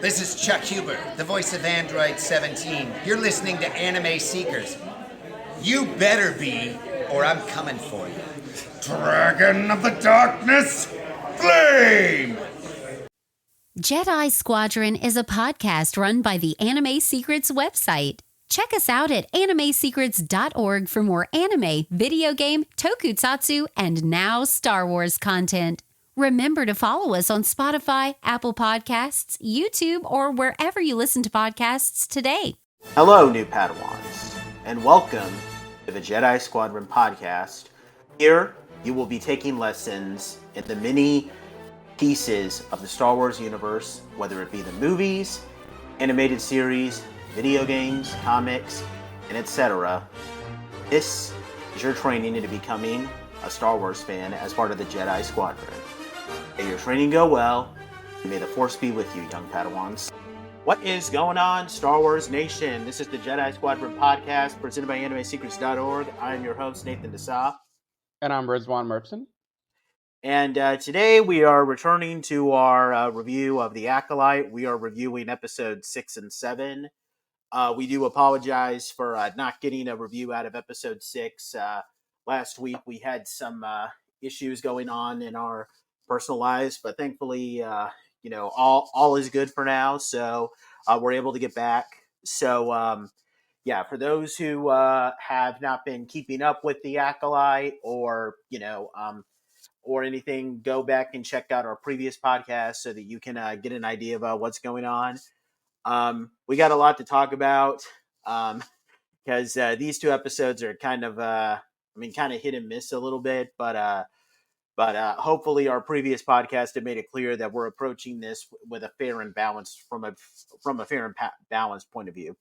This is Chuck Huber, the voice of Android 17. You're listening to Anime Seekers. You better be, or I'm coming for you. Dragon of the Darkness, Flame! Jedi Squadron is a podcast run by the Anime Secrets website. Check us out at animesecrets.org for more anime, video game, tokusatsu, and now Star Wars content. Remember to follow us on Spotify, Apple Podcasts, YouTube, or wherever you listen to podcasts today. Hello, new Padawans, and welcome to the Jedi Squadron podcast. Here, you will be taking lessons in the many pieces of the Star Wars universe, whether it be the movies, animated series, video games, comics, and etc. This is your training into becoming a Star Wars fan as part of the Jedi Squadron. May your training go well, and may the Force be with you, young Padawans. What is going on, Star Wars Nation? This is the Jedi Squadron podcast presented by animesecrets.org. I am your host, Nathan Dessau. And I'm Rizwan Merpson. And today we are returning to our review of The Acolyte. We are reviewing episodes 6 and 7. We do apologize for not getting a review out of episode 6. Last week we had some issues going on in our personal lives, but thankfully, all is good for now. So we're able to get back. So, for those who have not been keeping up with The Acolyte or anything, go back and check out our previous podcast so that you can get an idea about what's going on. We got a lot to talk about because these two episodes are kind of hit and miss a little bit, but hopefully our previous podcast had made it clear that we're approaching this with a fair and balanced from a fair and balanced point of view.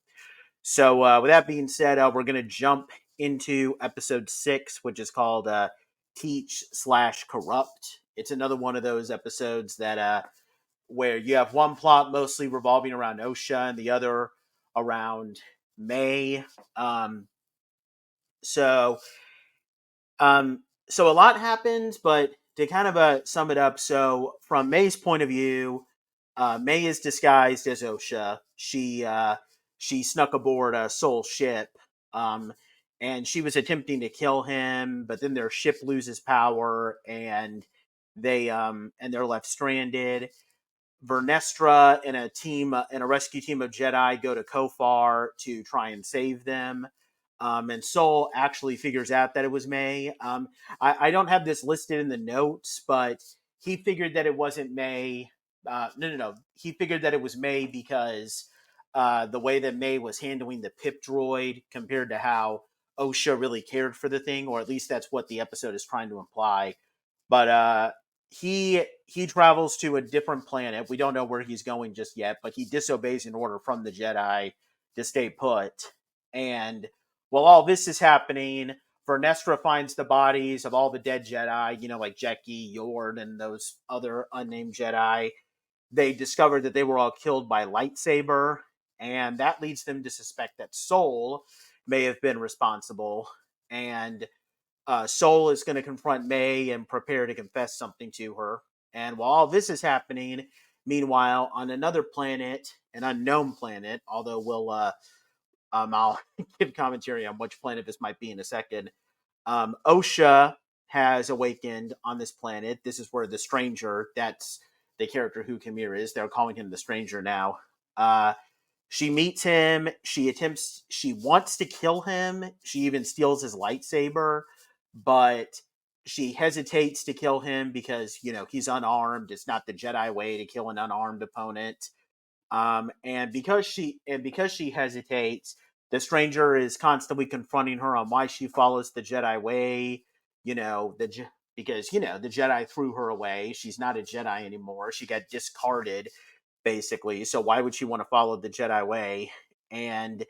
So with that being said, we're going to jump into episode 6, which is called Teach/Corrupt. It's another one of those episodes that where you have one plot mostly revolving around Osha and the other around May. So a lot happens, but to kind of sum it up, so from May's point of view, May is disguised as Osha. She snuck aboard a Soul ship, and she was attempting to kill him, but then their ship loses power, and they're left stranded. Vernestra and a rescue team of Jedi go to Kofar to try and save them. And Soul actually figures out that it was May. I don't have this listed in the notes, but he figured that it wasn't May. No. He figured that it was May because the way that May was handling the pip droid compared to how Osha really cared for the thing, or at least that's what the episode is trying to imply. But he travels to a different planet. We don't know where he's going just yet, but he disobeys an order from the Jedi to stay put. And while all this is happening, Vernestra finds the bodies of all the dead Jedi, like Jekki, Yord, and those other unnamed Jedi. They discover that they were all killed by lightsaber, and that leads them to suspect that Soul may have been responsible. And Soul is going to confront May and prepare to confess something to her. And while all this is happening, meanwhile, on another planet, an unknown planet, although I'll give commentary on which planet this might be in a second. Osha has awakened on this planet. This is where the Stranger, that's the character who Kamir is. They're calling him the Stranger now. She meets him. She wants to kill him. She even steals his lightsaber, but she hesitates to kill him because, he's unarmed. It's not the Jedi way to kill an unarmed opponent. And because she hesitates, the Stranger is constantly confronting her on why she follows the Jedi way, because the Jedi threw her away. She's not a Jedi anymore. She got discarded, basically. So why would she want to follow the Jedi way? And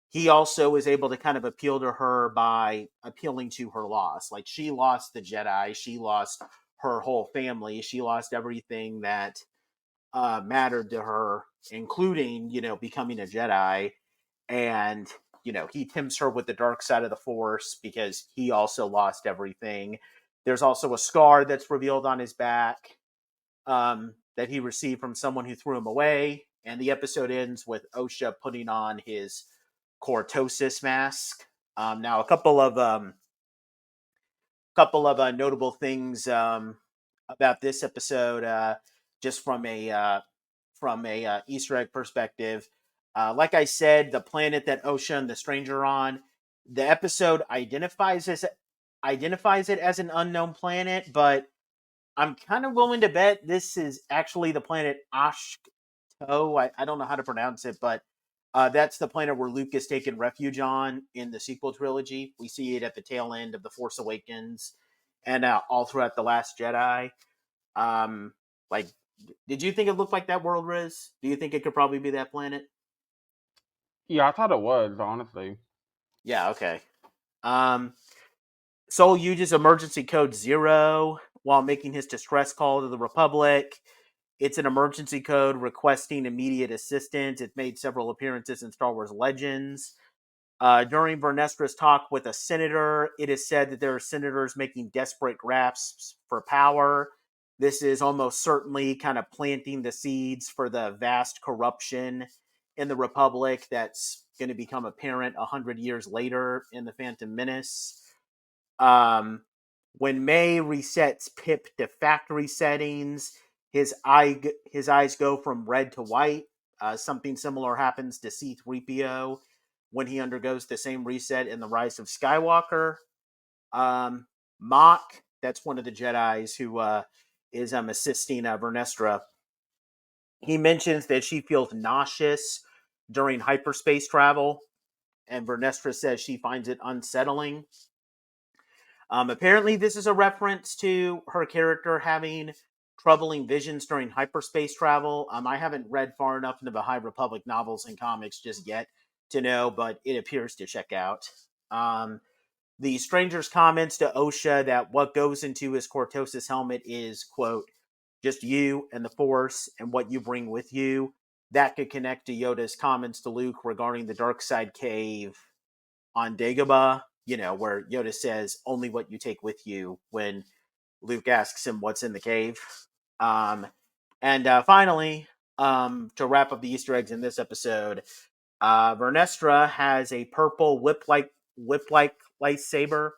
he also is able to kind of appeal to her by appealing to her loss. Like, she lost the Jedi. She lost her whole family. She lost everything that mattered to her, including, becoming a Jedi. And, he tempts her with the dark side of the Force because he also lost everything. There's also a scar that's revealed on his back that he received from someone who threw him away. And the episode ends with Osha putting on his cortosis mask. Now, a couple of notable things about this episode, just from a Easter egg perspective. Like I said, the planet that Osha and the stranger are on, the episode identifies it as an unknown planet, but I'm kind of willing to bet this is actually the planet Ashto. I don't know how to pronounce it, but that's the planet where Luke is taking refuge on in the sequel trilogy. We see it at the tail end of The Force Awakens and all throughout The Last Jedi. Um, like, did you think it looked like that world, Riz? Do you think it could probably be that planet? Yeah, I thought it was, honestly. Yeah, okay. Um, Soul uses emergency code 0 while making his distress call to the Republic. It's an emergency code requesting immediate assistance. It made several appearances in Star Wars Legends. During Vernestra's talk with a senator, it is said that there are senators making desperate grasps for power. This is almost certainly kind of planting the seeds for the vast corruption in the Republic that's going to become apparent 100 years later in The Phantom Menace. Um, when May resets Pip to factory settings, his eyes go from red to white. Something similar happens to C-3PO when he undergoes the same reset in The Rise of Skywalker. Mock, that's one of the Jedis who is assisting Vernestra. He mentions that she feels nauseous during hyperspace travel, and Vernestra says she finds it unsettling. Apparently, this is a reference to her character having troubling visions during hyperspace travel. I haven't read far enough into the High Republic novels and comics just yet to know, but it appears to check out. The stranger's comments to Osha that what goes into his Cortosis helmet is, quote, just you and the Force and what you bring with you. That could connect to Yoda's comments to Luke regarding the dark side cave on Dagobah, where Yoda says only what you take with you when Luke asks him what's in the cave. And finally, to wrap up the Easter eggs in this episode, Vernestra has a purple whip-like lightsaber.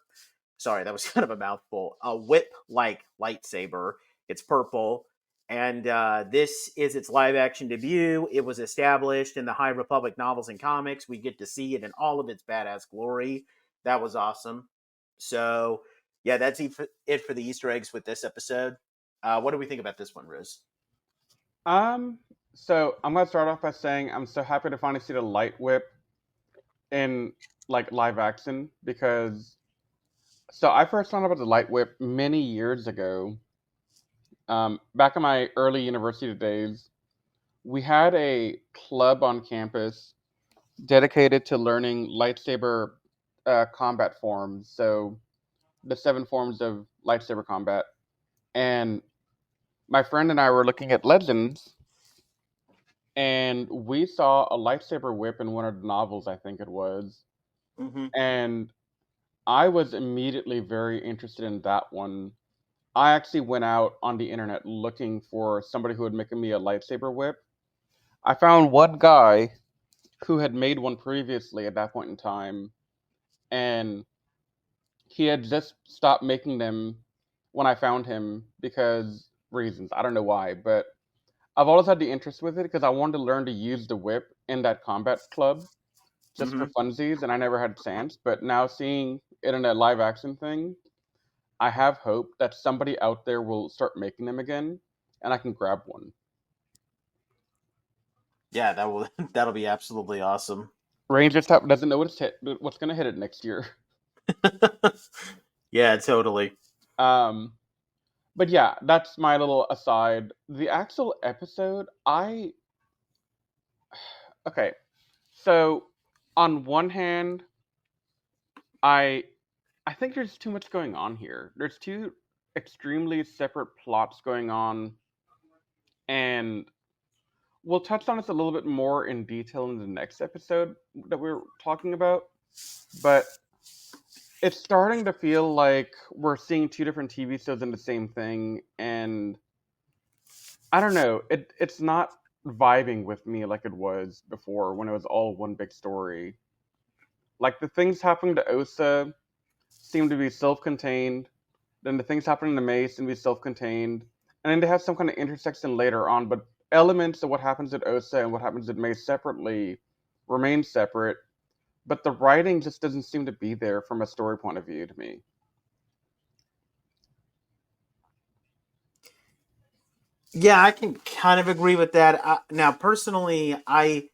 Sorry, that was kind of a mouthful. A whip-like lightsaber. It's purple. And this is its live-action debut. It was established in the High Republic novels and comics. We get to see it in all of its badass glory. That was awesome. So, yeah, that's it for the Easter eggs with this episode. What do we think about this one, Riz? So I'm gonna start off by saying I'm so happy to finally see the light whip in like live action because I first found out about the light whip many years ago. Back in my early university days, we had a club on campus dedicated to learning lightsaber combat forms. So the 7 forms of lightsaber combat. And my friend and I were looking at Legends, and we saw a lightsaber whip in one of the novels, I think it was. Mm-hmm. And I was immediately very interested in that one. I actually went out on the internet looking for somebody who would make me a lightsaber whip. I found one guy who had made one previously at that point in time, and he had just stopped making them when I found him because reasons. I don't know why, but I've always had the interest with it because I wanted to learn to use the whip in that combat club just Mm-hmm. for funsies, and I never had a chance. But now seeing it in a live action thing, I have hope that somebody out there will start making them again, and I can grab one. Yeah, that'll be absolutely awesome. Ranger doesn't know what's going to hit it next year. Yeah, totally. Um, but yeah, that's my little aside. The actual episode, okay. So on one hand, I I think there's too much going on here. There's two extremely separate plots going on, and we'll touch on this a little bit more in detail in the next episode that we're talking about. But it's starting to feel like we're seeing two different TV shows in the same thing, and I don't know. It's not vibing with me like it was before when it was all one big story. Like the things happening to Osa seem to be self-contained, then the things happening to May seem to be self-contained, and then they have some kind of intersection later on, but elements of what happens at Osa and what happens at May separately remain separate, but the writing just doesn't seem to be there from a story point of view to me. Yeah, I can kind of agree with that. Now, personally, I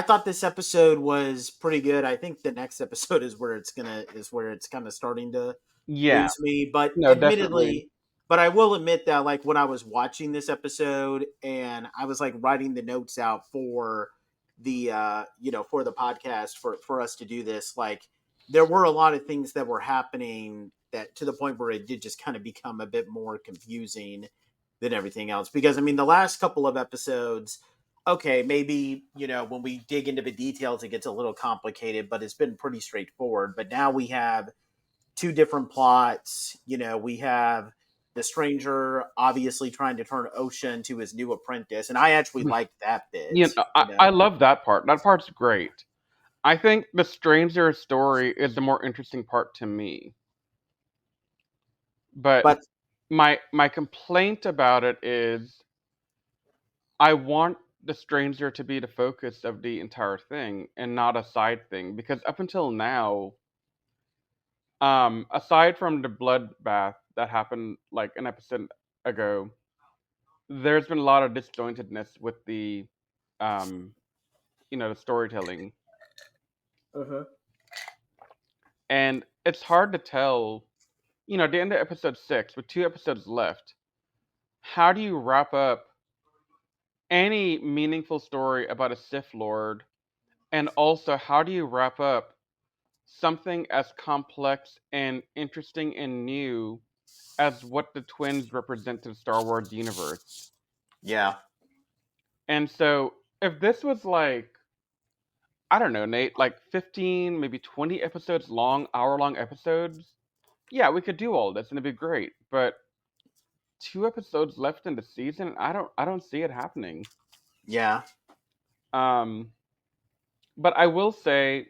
thought this episode was pretty good. I think the next episode is where it's kind of starting to Yeah, lose me. But no, definitely. admittedly, but I will admit that like when I was watching this episode and I was like writing the notes out for the for the podcast for us to do this, like there were a lot of things that were happening that to the point where it did just kind of become a bit more confusing than everything else. Because I mean, the last couple of episodes, okay, maybe when we dig into the details, it gets a little complicated, but it's been pretty straightforward. But now we have two different plots. We have the stranger obviously trying to turn Osha into his new apprentice, and I actually liked that bit. You know, I love that part. That part's great. I think the stranger story is the more interesting part to me. But But my complaint about it is I want the stranger to be the focus of the entire thing and not a side thing because up until now, aside from the bloodbath that happened like an episode ago, there's been a lot of disjointedness with the um the storytelling. uh And it's hard to tell, at the end of episode 6 with 2 episodes left, how do you wrap up any meaningful story about a Sith Lord? And also, how do you wrap up something as complex and interesting and new as what the twins represent to the Star Wars universe? yeah, And so, if this was like, I don't know, Nate, like 15, maybe 20 episodes long, hour-long episodes, yeah, we could do all this and it'd be great. But 2 episodes left in the season, I don't see it happening. yeah, Um, but I will say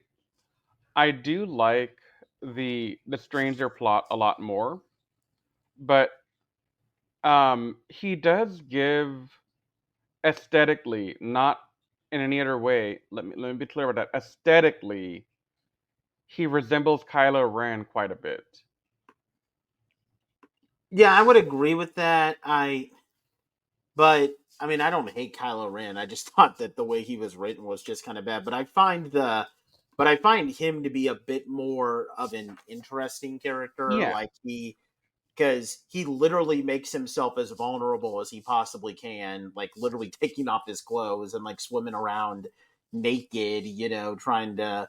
I do like the stranger plot a lot more. But he does give aesthetically, not in any other way. Let me be clear about that. Aesthetically, he resembles Kylo Ren quite a bit. yeah. I would agree with that. But I mean, I don't hate Kylo Ren. I just thought that the way he was written was just kind of bad. But I find him to be a bit more of an interesting character. Yeah, Like because he literally makes himself as vulnerable as he possibly can, like literally taking off his clothes and like swimming around naked, trying to,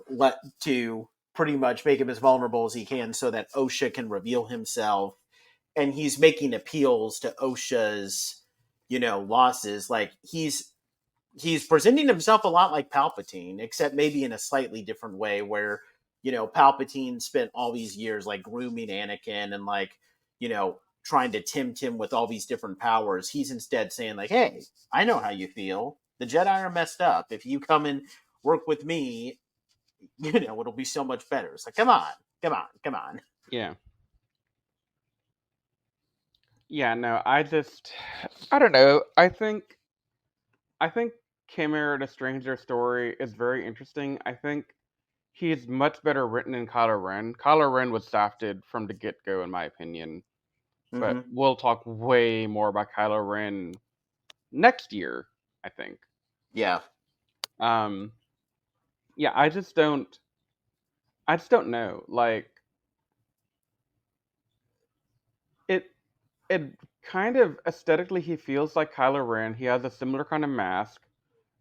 let to pretty much make him as vulnerable as he can so that Osha can reveal himself. And he's making appeals to Osha's, losses. Like he's presenting himself a lot like Palpatine, except maybe in a slightly different way where, Palpatine spent all these years like grooming Anakin and like, trying to tempt him with all these different powers. He's instead saying like, "Hey, I know how you feel. The Jedi are messed up. If you come and work with me, it'll be so much better." It's like, come on, come on, come on. yeah, yeah. No, I don't know. I think Kimmer the Stranger story is very interesting. I think he's much better written than Kylo Ren. Kylo Ren was safted from the get go, in my opinion. But Mm-hmm. we'll talk way more about Kylo Ren next year, I think. Yeah. Um, yeah, I just don't know. Like it, it kind of aesthetically he feels like Kylo Ren. He has a similar kind of mask.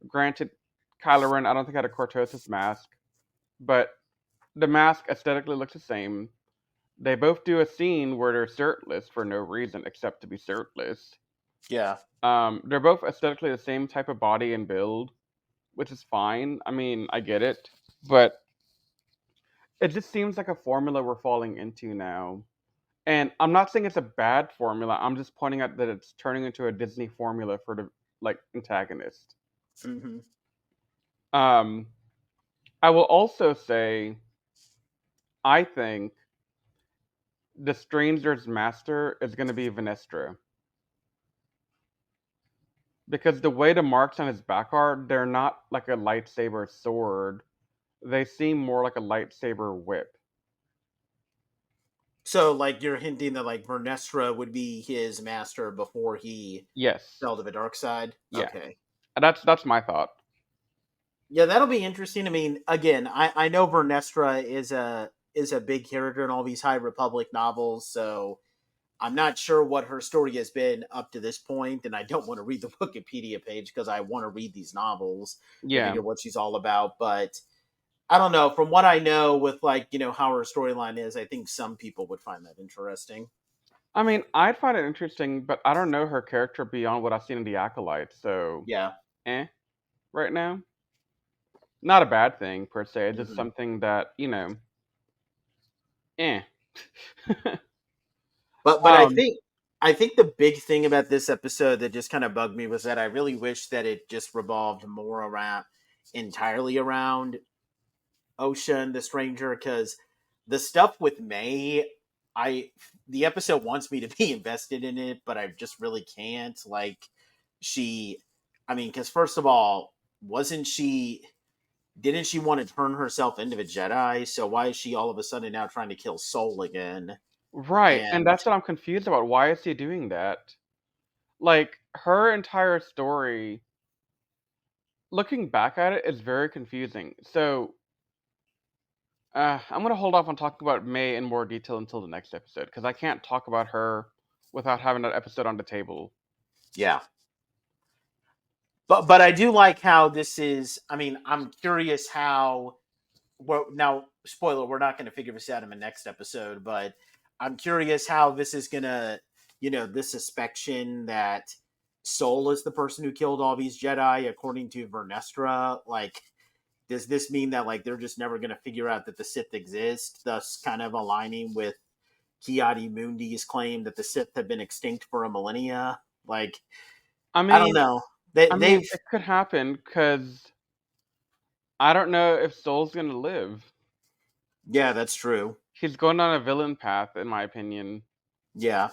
Granted, Kylo Ren, I don't think had a Cortosis mask, but the mask aesthetically looks the same. They both do a scene where they're shirtless for no reason except to be shirtless. Yeah. They're both aesthetically the same type of body and build, which is fine. I mean, I get it, but it just seems like a formula we're falling into now. And I'm not saying it's a bad formula. I'm just pointing out that it's turning into a Disney formula for the like antagonist. Mm-hmm. Um, I will also say I think the Stranger's master is going to be Venestra. Because the way the marks on his back are, they're not like a lightsaber sword. They seem more like a lightsaber whip. So, like, you're hinting that like Vernestra would be his master before he Yes. fell to the dark side. Yeah. Okay. That's my thought. Yeah, that'll be interesting. I mean, again, I know Vernestra is a big character in all these High Republic novels, so I'm not sure what her story has been up to this point, and I don't want to read the Wikipedia page because I want to read these novels to Yeah. figure what she's all about. But I don't know. From what I know, with like how her storyline is, I think some people would find that interesting. I mean, I'd find it interesting, but I don't know her character beyond what I've seen in the Acolyte, so Yeah. right now. Not a bad thing per se, just Hmm. something that, eh. But um, I think the big thing about this episode that just kind of bugged me was that I really wish that it just revolved more around entirely around Ocean the Stranger, because the stuff with May, I the episode wants me to be invested in it, but I just really can't. Like she, I mean, because first of all, wasn't she? Didn't she want to turn herself into a Jedi? So why is she all of a sudden now trying to kill Soul again? right, and And that's what I'm confused about. Why is he doing that? Like, her entire story, looking back at it, is very confusing. So, I'm gonna hold off on talking about May in more detail until the next episode, because I can't talk about her without having that episode on the table. yeah, but I do like how this is. I mean, I'm curious how. Well, now spoiler, we're not going to figure this out in the next episode, but I'm curious how this is gonna, this suspicion that Soul is the person who killed all these Jedi, according to Vernestra. Like, does this mean that like they're just never going to figure out that the Sith exist, thus kind of aligning with Kiadi Mundi's claim that the Sith have been extinct for a millennia? Like, I I don't mean, know. They've it could happen because I don't know if Soul's gonna live. yeah, that's true. He's going on a villain path, in my opinion. Yeah.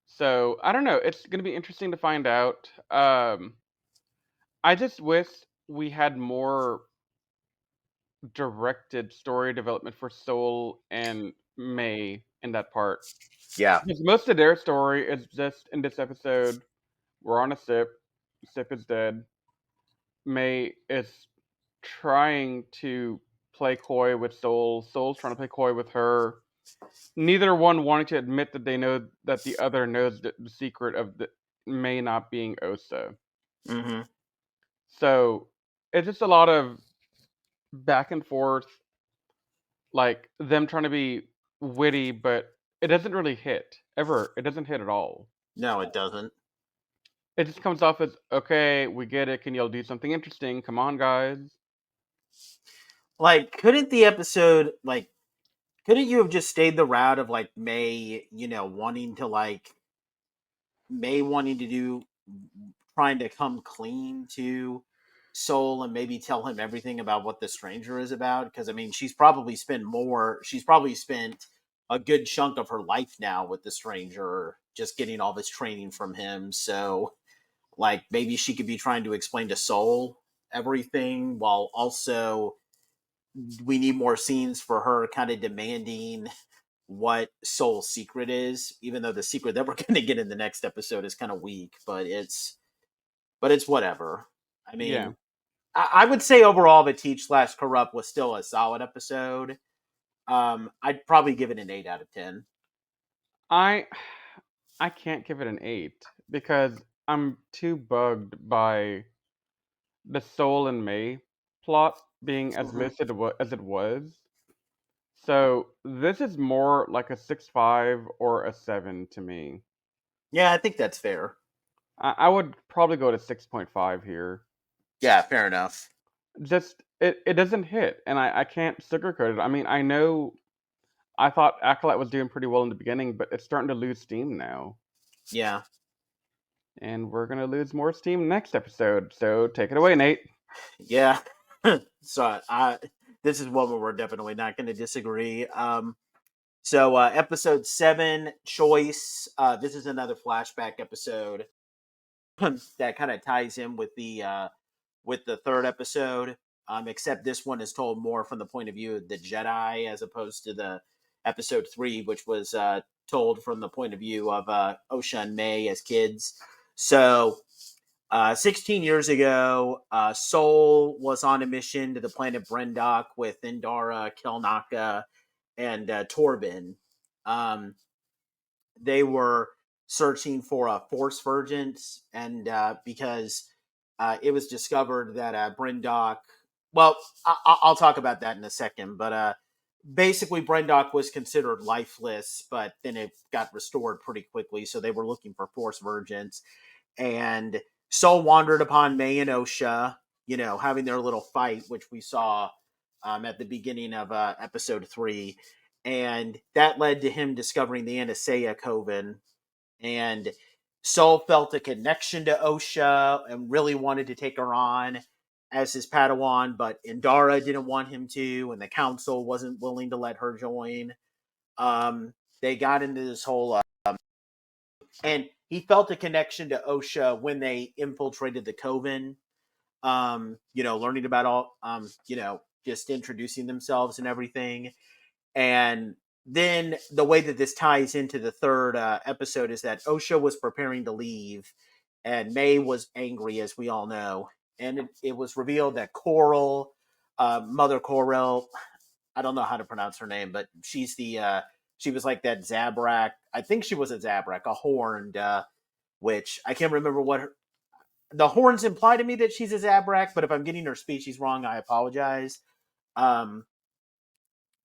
So I don't know. It's gonna be interesting to find out. I just wish we had more directed story development for Soul and May in that part. Yeah. Because most of their story is just in this episode. We're on a ship. Ship is dead. May is trying to play coy with Soul. Soul's trying to play coy with her. Neither one wanting to admit that they know that the other knows the secret of the May not being Osa. Mm-hmm. So it's just a lot of back and forth, like them trying to be witty, but it doesn't really hit ever. It doesn't hit at all. No, it doesn't. It just comes off as, okay, we get it. Can y'all do something interesting? Come on, guys. Like, couldn't you have just stayed the route of like May wanting to do trying to come clean to Soul and maybe tell him everything about what the stranger is about? Because I mean, she's probably spent a good chunk of her life now with the stranger, just getting all this training from him. So like maybe she could be trying to explain to Soul everything while also we need more scenes for her kind of demanding what Soul's secret is, even though the secret that we're going to get in the next episode is kind of weak, but it's whatever. I Yeah. mean, I would say overall the Teach/Corrupt was still a solid episode. I'd probably give it an 8 out of 10. I I can't give it an 8 because I'm too bugged by the Soul and May plot being as Mm-hmm. listed as it was. So this is more like a 6.5 or a 7 to me. Yeah, I think that's fair. I would probably go to 6.5 here. Yeah, fair enough. Just it doesn't hit, and I can't sugarcoat it. I mean, I know I thought Acolyte was doing pretty well in the beginning, but it's starting to lose steam now. Yeah. and we're gonna lose more steam next episode. So take it away, Nate. Yeah. So this is one where we're definitely not going to disagree. So episode 7, Choice. This is another flashback episode that kind of ties in with the third episode. Except this one is told more from the point of view of the Jedi as opposed to the episode 3, which was told from the point of view of Osha and May as kids. So 16 years ago, Sol was on a mission to the planet Brendok with Indara, Kelnaka, and Torben. Um, they were searching for Force Virgins, and because it was discovered that Brendok. Well, I'll talk about that in a second, but basically Brendok was considered lifeless, but then it got restored pretty quickly, so they were looking for Force Virgins. And Sol wandered upon May and Osha, having their little fight, which we saw at the beginning of episode 3. And that led to him discovering the Anasaia Coven. And Sol felt a connection to Osha and really wanted to take her on as his Padawan, but Indara didn't want him to, and the council wasn't willing to let her join. They got into this whole and he felt a connection to Osha when they infiltrated the coven. Learning about all, just introducing themselves and everything. And then the way that this ties into the third episode is that Osha was preparing to leave, and May was angry, as we all know. And it was revealed that Coral, Mother Coral, I don't know how to pronounce her name, but she was like that Zabrak. I think she was a Zabrak, a horned, which I can't remember what the horns imply to me that she's a Zabrak, but if I'm getting her species wrong, I apologize. Um,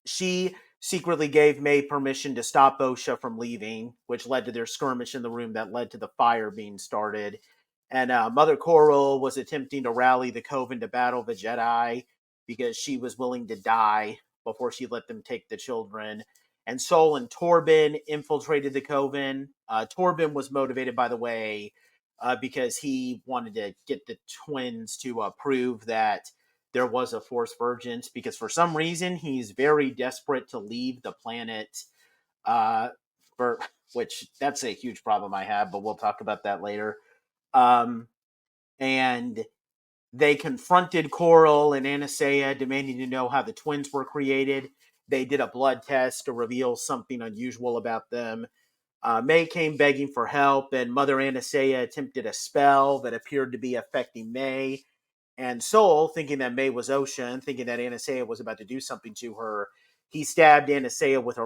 she secretly gave May permission to stop Osha from leaving, which led to their skirmish in the room that led to the fire being started. And Mother Coral was attempting to rally the Coven to battle the Jedi because she was willing to die before she let them take the children. And Sol and Torben infiltrated the Coven. Torben was motivated, by the way, because he wanted to get the twins to prove that there was a Force Virgins, because for some reason he's very desperate to leave the planet. Uh, for which that's a huge problem I have, but we'll talk about that later. Um, and they confronted Coral and Anasaia, demanding to know how the twins were created. They did a blood test to reveal something unusual about them. May came begging for help, and Mother Anasaia attempted a spell that appeared to be affecting May. And Sol, thinking that May was Osha and thinking that Anasaia was about to do something to her, he stabbed Anasaia with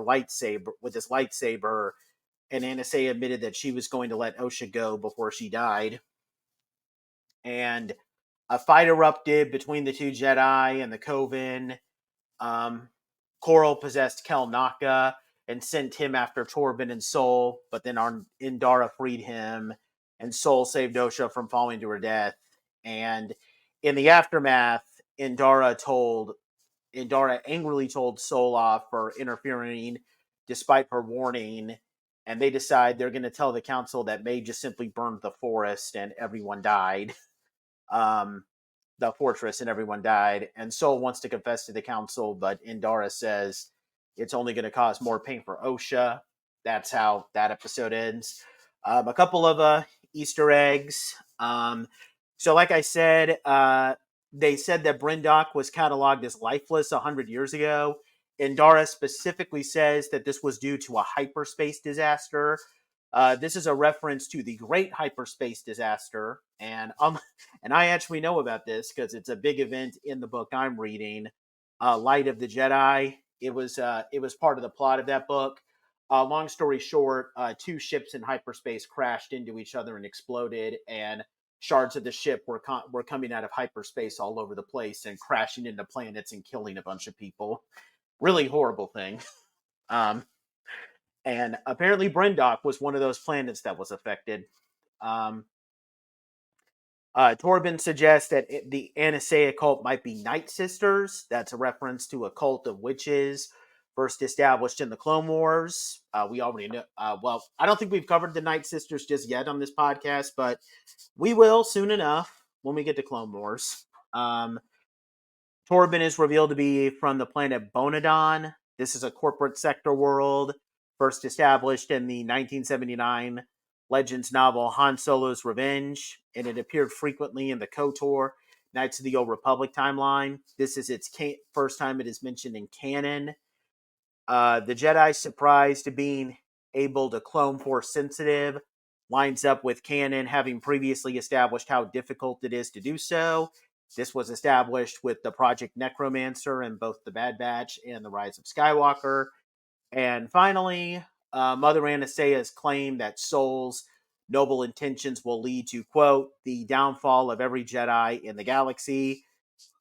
his lightsaber, and Anasaia admitted that she was going to let Osha go before she died. And a fight erupted between the two Jedi and the Coven. Coral possessed Kelnaka and sent him after Torben and Sol, but then Indara freed him, and Sol saved Osha from falling to her death. And in the aftermath, Indara angrily told Sol off for interfering despite her warning, and they decide they're going to tell the council that May just simply burned the forest and everyone died. The fortress and everyone died. And Sol wants to confess to the council, but Indara says it's only going to cause more pain for Osha. That's how that episode ends. A couple of Easter eggs. So, like I said, they said that Brendok was cataloged as lifeless 100 years ago. Indara specifically says that this was due to a hyperspace disaster. This is a reference to the Great Hyperspace Disaster, and I actually know about this because it's a big event in the book I'm reading, Light of the Jedi. It was part of the plot of that book. Long story short, two ships in hyperspace crashed into each other and exploded, and shards of the ship were coming out of hyperspace all over the place and crashing into planets and killing a bunch of people. Really horrible thing. And apparently Brendok was one of those planets that was affected. Um, Torben suggests that the Anasaia cult might be Night Sisters. That's a reference to a cult of witches first established in the Clone Wars. We already know. Well, I don't think we've covered the Night Sisters just yet on this podcast, but we will soon enough when we get to Clone Wars. Torben is revealed to be from the planet Bonadon. This is a corporate sector world, first established in the 1979 Legends novel Han Solo's Revenge, and it appeared frequently in the KOTOR Knights of the Old Republic timeline. This is its first time it is mentioned in canon. The Jedi, surprised to being able to clone Force sensitive, lines up with canon having previously established how difficult it is to do so. This was established with the Project Necromancer in both the Bad Batch and the Rise of Skywalker. And finally, Mother Anastaea's claim that Soul's noble intentions will lead to, quote, the downfall of every Jedi in the galaxy.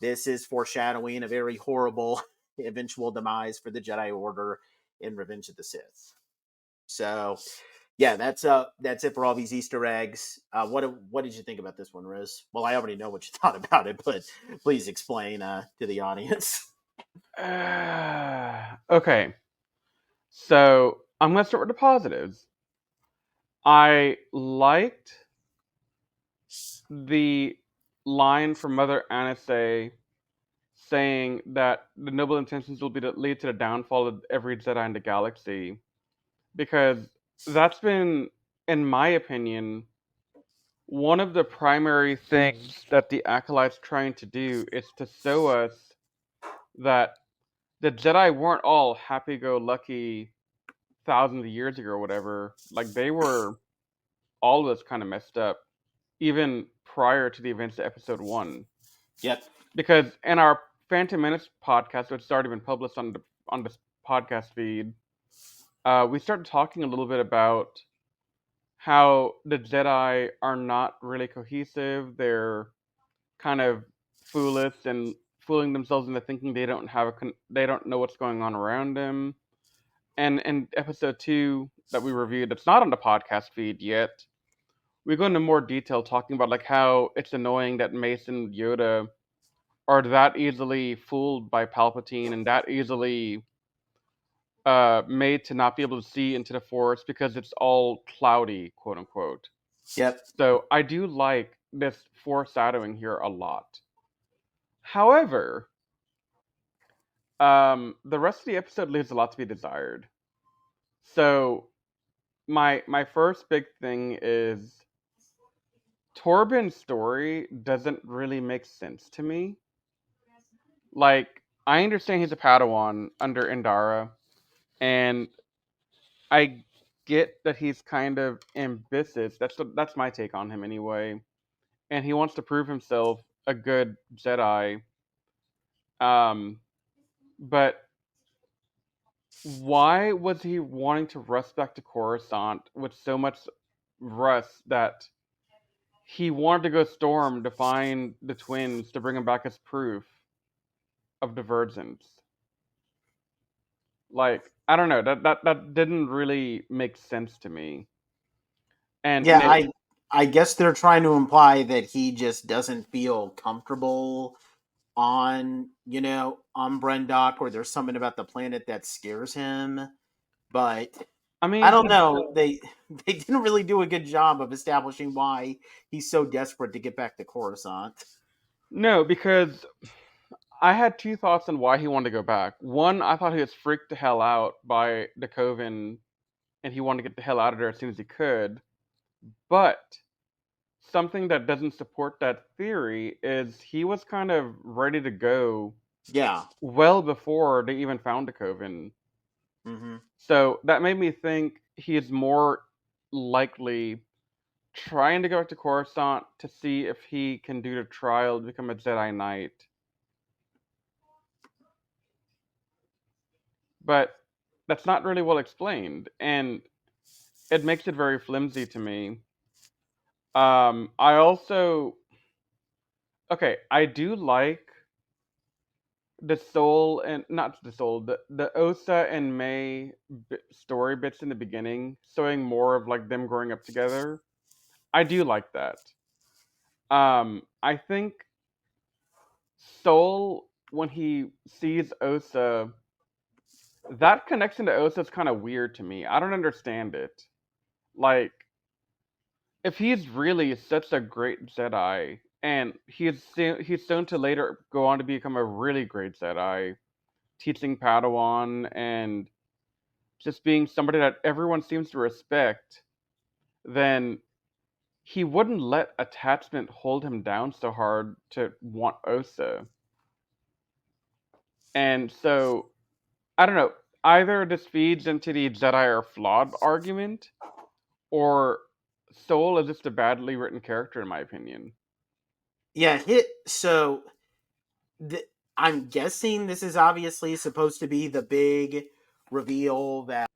This is foreshadowing a very horrible eventual demise for the Jedi Order in Revenge of the Sith. So, yeah, that's it for all these Easter eggs. What did you think about this one, Riz? Well, I already know what you thought about it, but please explain to the audience. Okay. So I'm going to start with the positives. I liked the line from Mother Anastasia saying that the noble intentions will be to lead to the downfall of every Jedi in the galaxy, because that's been, in my opinion, one of the primary things that the Acolyte's trying to do is to show us that the Jedi weren't all happy-go-lucky thousands of years ago or whatever. Like, they were always kind of messed up, even prior to the events of Episode 1. Yep. Because in our Phantom Menace podcast, which has already been published on this podcast feed, we started talking a little bit about how the Jedi are not really cohesive. They're kind of foolish and fooling themselves into thinking they don't they don't know what's going on around them. And in episode 2 that we reviewed, it's not on the podcast feed yet, we go into more detail talking about like how it's annoying that Mace and Yoda are that easily fooled by Palpatine and that easily made to not be able to see into the Force because it's all cloudy, quote unquote. Yep. So I do like this foreshadowing here a lot. However, the rest of the episode leaves a lot to be desired. So my first big thing is Torben's story doesn't really make sense to me. Like, I understand he's a Padawan under Indara, and I get that he's kind of ambitious. That's my take on him anyway. And he wants to prove himself a good Jedi. But why was he wanting to rush back to Coruscant with so much rush that he wanted to go storm to find the twins to bring him back as proof of divergence? Like, I don't know, that didn't really make sense to me. And Yeah, I guess they're trying to imply that he just doesn't feel comfortable on Brendok, or there's something about the planet that scares him. But I mean, I don't know. They didn't really do a good job of establishing why he's so desperate to get back to Coruscant. no, because I had two thoughts on why he wanted to go back. One, I thought he was freaked the hell out by the Coven, and he wanted to get the hell out of there as soon as he could. But something that doesn't support that theory is he was kind of ready to go Yeah. well before they even found the Coven. Mm-hmm. So that made me think he is more likely trying to go back to Coruscant to see if he can do the trial to become a Jedi Knight. But that's not really well explained, and it makes it very flimsy to me. I also, okay, I do like the soul and not the soul, the Osa and May story bits in the beginning, showing more of like them growing up together. I do like that. I think Soul, when he sees Osa that connection to Osa is kind of weird to me. I don't understand it. Like, if he's really such a great Jedi, and he's soon to later go on to become a really great Jedi, teaching Padawan and just being somebody that everyone seems to respect, then he wouldn't let attachment hold him down so hard to want Osa. And so, I don't know, either this feeds into the Jedi are flawed argument, or Soul is just a badly written character, in my opinion. Yeah, th- I'm guessing this is obviously supposed to be the big reveal that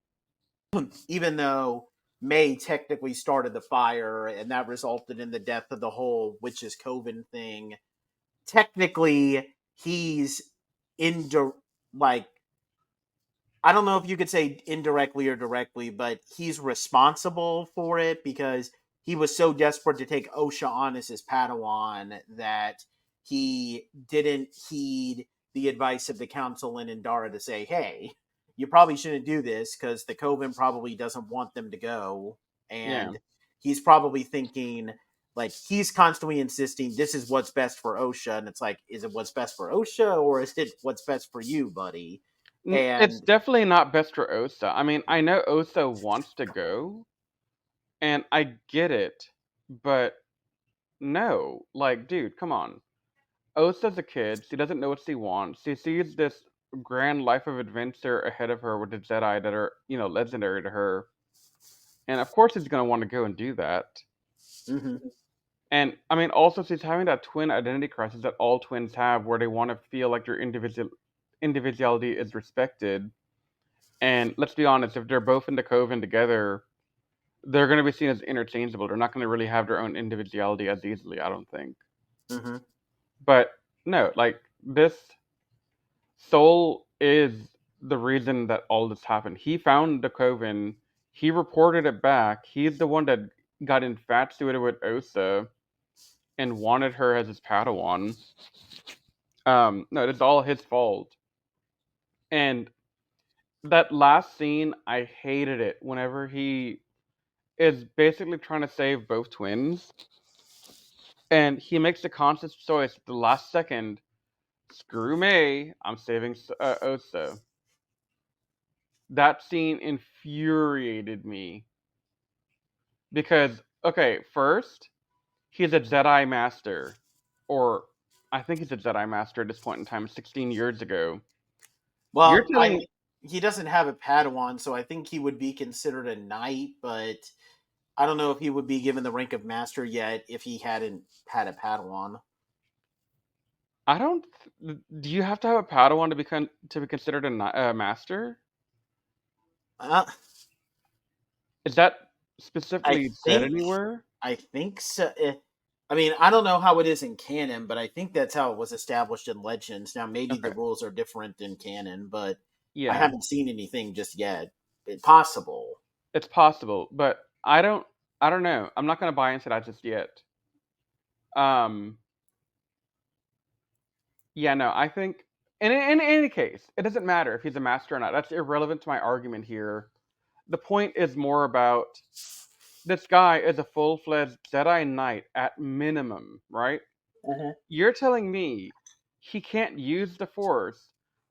even though May technically started the fire and that resulted in the death of the whole witches coven thing, technically he's in like I don't know if you could say indirectly or directly, but he's responsible for it because he was so desperate to take Osha on as his Padawan that he didn't heed the advice of the council in Indara to say, hey, you probably shouldn't do this because the Coven probably doesn't want them to go. Yeah. And he's probably thinking, like, he's constantly insisting this is what's best for Osha. And it's like, is it what's best for Osha or is it what's best for you, buddy? It's And definitely not best for Osa. I mean, I know Osa wants to go, and I get it, but no. Like, dude, come on. Osa's a kid. She doesn't know what she wants. She sees this grand life of adventure ahead of her with the Jedi that are, legendary to her. And of course, she's going to want to go and do that. mhm. And I mean, also, she's having that twin identity crisis that all twins have, where they want to feel like their individuality is respected. And let's be honest, if they're both in the coven together, they're going to be seen as interchangeable. They're not going to really have their own individuality as easily, I don't think. Mm-hmm. But no, like, this Soul is the reason that all this happened. He found the coven, he reported it back. He's the one that got infatuated with Osa and wanted her as his Padawan. No, it's all his fault. And that last scene, I hated it. Whenever he is basically trying to save both twins, and he makes the conscious choice at the last second. Screw May, I'm saving Osa. That scene infuriated me because, okay, first, he's a Jedi Master, or I think he's a Jedi Master at this point in time, 16 years ago. You're Well, telling he doesn't have a Padawan, so I think he would be considered a knight, but I don't know if he would be given the rank of master yet if he hadn't had a Padawan. I don't. Do you have to have a Padawan to be considered a master? Uh, Is that I specifically said think anywhere? I think so. I mean, I don't know how it is in canon, but I think that's how it was established in Legends. Now, maybe the Okay. rules are different in canon, but I Yeah, haven't seen anything just yet. It's possible. it's possible, but I don't. I don't know. I'm not gonna buy into that just yet. Um. Yeah. No. I think. In any case, it doesn't matter if he's a master or not. That's irrelevant to my argument here. The point is more about this guy is a full-fledged Jedi Knight at minimum, right? Mhm. You're telling me he can't use the Force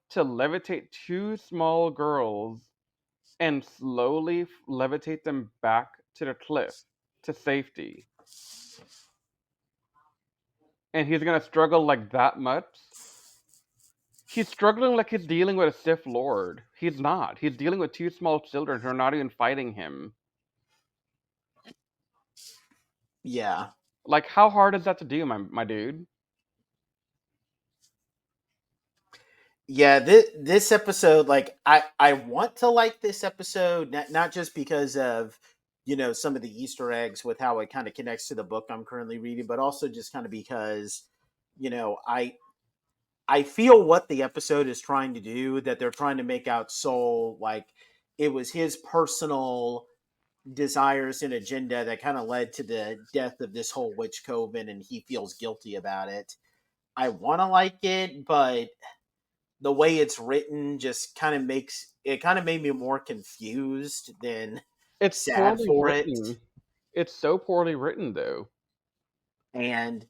to levitate two small girls and slowly levitate them back to the cliff to safety. And he's gonna struggle like that much? He's struggling like he's dealing with a Sith Lord. He's not. He's dealing with two small children who are not even fighting him. Yeah. Like, how hard is that to do, my dude? Yeah, this episode, like I want to like this episode, not just because of some of the Easter eggs with how it kind of connects to the book I'm currently reading, but also just kind of because you know I feel what the episode is trying to do, that they're trying to make out Soul like it was his personal desires and agenda that kind of led to the death of this whole witch coven, and he feels guilty about it. I want to like it, but the way it's written just kind of makes it kind of made me more confused than It's sad poorly for it. written. It's so poorly written, though. And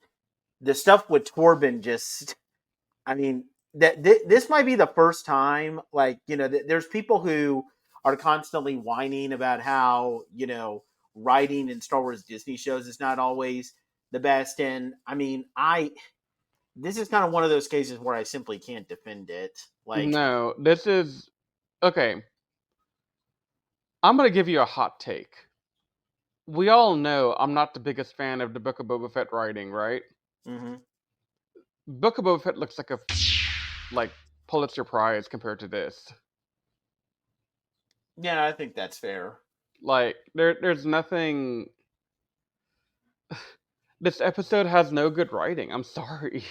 the stuff with Torben just, I mean, this might be the first time, like, there's people who are constantly whining about how, writing in Star Wars Disney shows is not always the best. And I mean, this is kind of one of those cases where I simply can't defend it. Like, No, this is okay. I'm gonna give you a hot take. We all know I'm not the biggest fan of the Book of Boba Fett writing, right? mhm. Book of Boba Fett looks like a like Pulitzer Prize compared to this. Yeah, I think that's fair. Like there's nothing. This episode has no good writing. I'm sorry.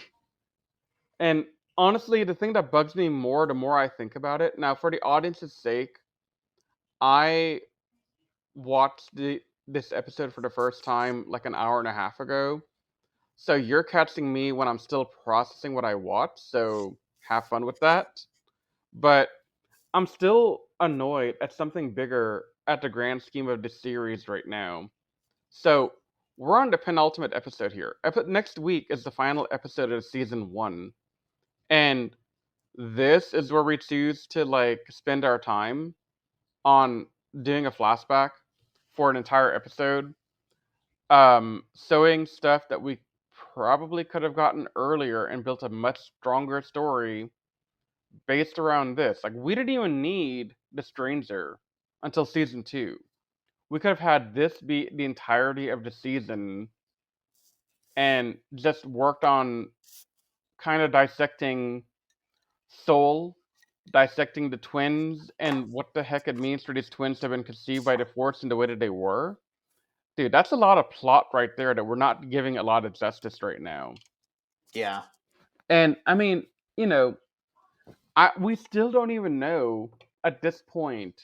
And honestly, the thing that bugs me more the more I think about it. Now, for the audience's sake, I watched this episode for the first time like an hour and a half ago. So you're catching me when I'm still processing what I watched. So have fun with that. But I'm still annoyed at something bigger at the grand scheme of the series right now. So we're on the penultimate episode here. Next week is the final episode of season 1, and this is where we choose to like spend our time on doing a flashback for an entire episode, sewing stuff that we probably could have gotten earlier and built a much stronger story based around this. Like, we didn't even need the stranger until season 2. We could have had this be the entirety of the season and just worked on kind of dissecting Soul, dissecting the twins and what the heck it means for these twins to have been conceived by the Force in the way that they were. Dude, that's a lot of plot right there that we're not giving a lot of justice right now. Yeah. And I mean, you know, we still don't even know at this point,